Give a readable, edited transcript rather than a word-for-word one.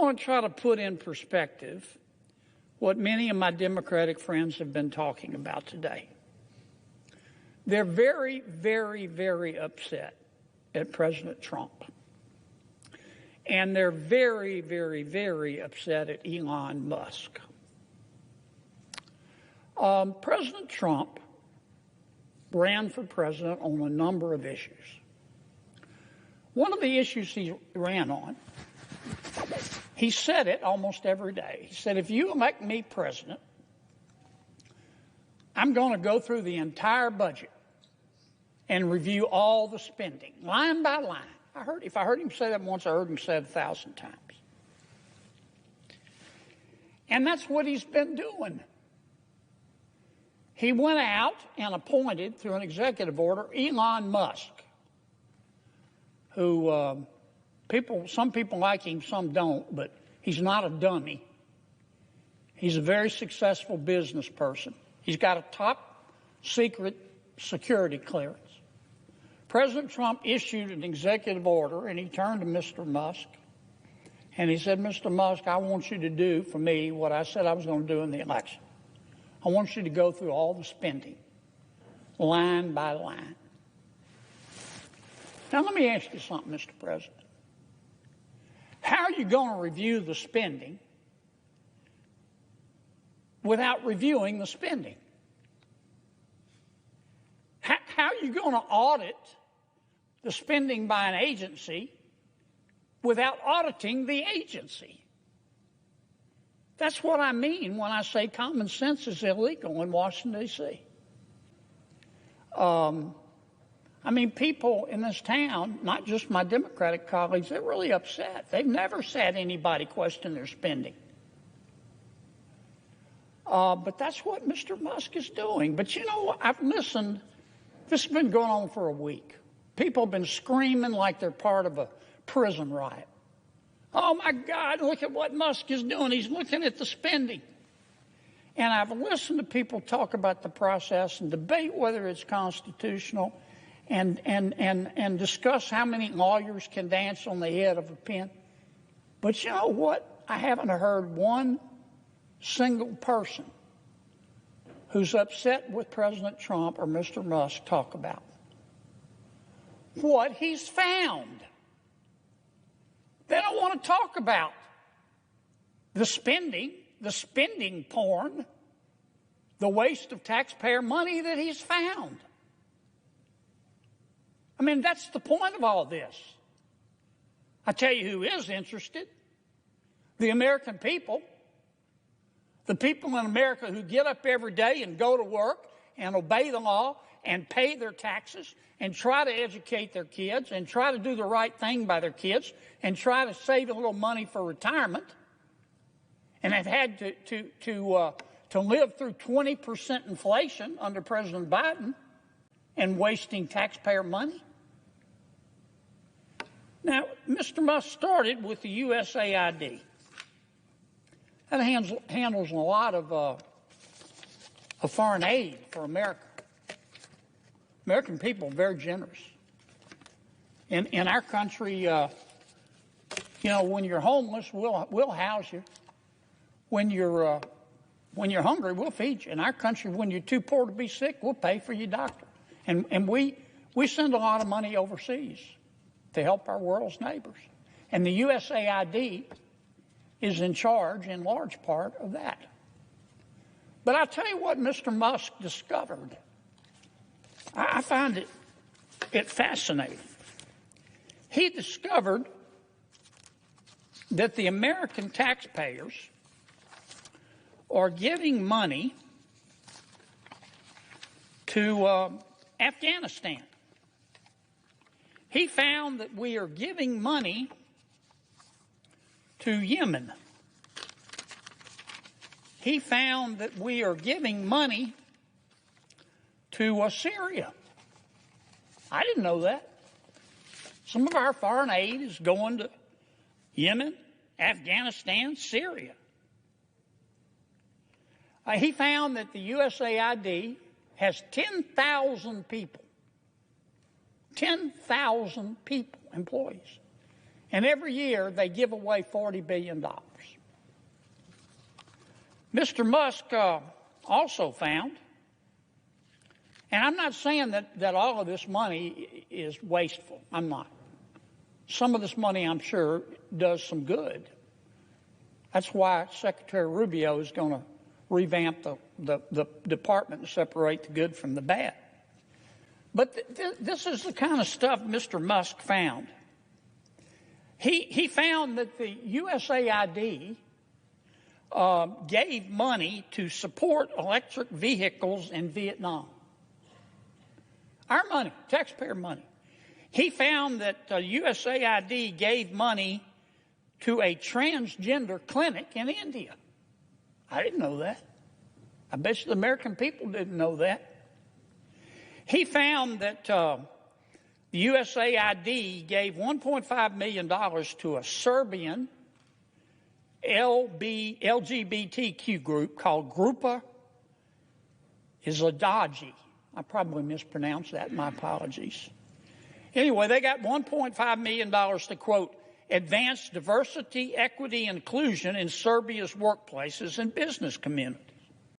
want to try to put in perspective what many of my Democratic friends have been talking about today. They're very, very, very upset at President Trump. And they're very, very, very upset at Elon Musk. President Trump ran for president on a number of issues. One of the issues he ran on, he said it almost every day. He said, if you elect me president, I'm going to go through the entire budget and review all the spending, line by line. If I heard him say that once, I heard him say it 1,000 times. And that's what he's been doing. He went out and appointed, through an executive order, Elon Musk, who some people like him, some don't, but he's not a dummy. He's a very successful business person. He's got a top secret security clearance. President Trump issued an executive order, and he turned to Mr. Musk, and he said, Mr. Musk, I want you to do for me what I said I was going to do in the election. I want you to go through all the spending, line by line. Now, let me ask you something, Mr. President. How are you going to review the spending without reviewing the spending? How are you going to audit the spending by an agency without auditing the agency? That's what I mean when I say common sense is illegal in Washington, D.C. I mean, people in this town, not just my Democratic colleagues, they're really upset. They've never said anybody question their spending. But that's what Mr. Musk is doing. But you know, I've listened. This has been going on for a week. People have been screaming like they're part of a prison riot. Oh, my God, look at what Musk is doing. He's looking at the spending. And I've listened to people talk about the process and debate whether it's constitutional and discuss how many lawyers can dance on the head of a pin. But you know what? I haven't heard one single person who's upset with President Trump or Mr. Musk talk about what he's found. They don't want to talk about the spending porn, the waste of taxpayer money that he's found. I mean, that's the point of all this. I tell you who is interested. The American people. The people in America who get up every day and go to work and obey the law and pay their taxes and try to educate their kids and try to do the right thing by their kids and try to save a little money for retirement, and have had to live through 20% inflation under President Biden and wasting taxpayer money. Now, Mr. Musk started with the USAID. That handles a lot of foreign aid for America. American people are very generous. In our country, when you're homeless, we'll house you. When you're hungry, we'll feed you. In our country, when you're too poor to be sick, we'll pay for your doctor. And we send a lot of money overseas to help our world's neighbors. And the USAID is in charge, in large part, of that. But I'll tell you what Mr. Musk discovered. I find it fascinating. He discovered that the American taxpayers are giving money to Afghanistan. He found that we are giving money to Yemen. He found that we are giving money to Syria. I didn't know that. Some of our foreign aid is going to Yemen, Afghanistan, Syria. He found that the USAID has 10,000 people, employees, And every year they give away $40 billion. Mr. Musk also found, and I'm not saying that all of this money is wasteful. I'm not. Some of this money, I'm sure, does some good. That's why Secretary Rubio is going to revamp the department and separate the good from the bad. But this is the kind of stuff Mr. Musk found. He found that the USAID gave money to support electric vehicles in Vietnam. Our money, taxpayer money. He found that USAID gave money to a transgender clinic in India. I didn't know that. I bet you the American people didn't know that. He found that the USAID gave $1.5 million to a Serbian LGBTQ group called Grupa Izladaji. I probably mispronounced that. My apologies. Anyway, they got $1.5 million to, quote, advance diversity, equity, and inclusion in Serbia's workplaces and business community.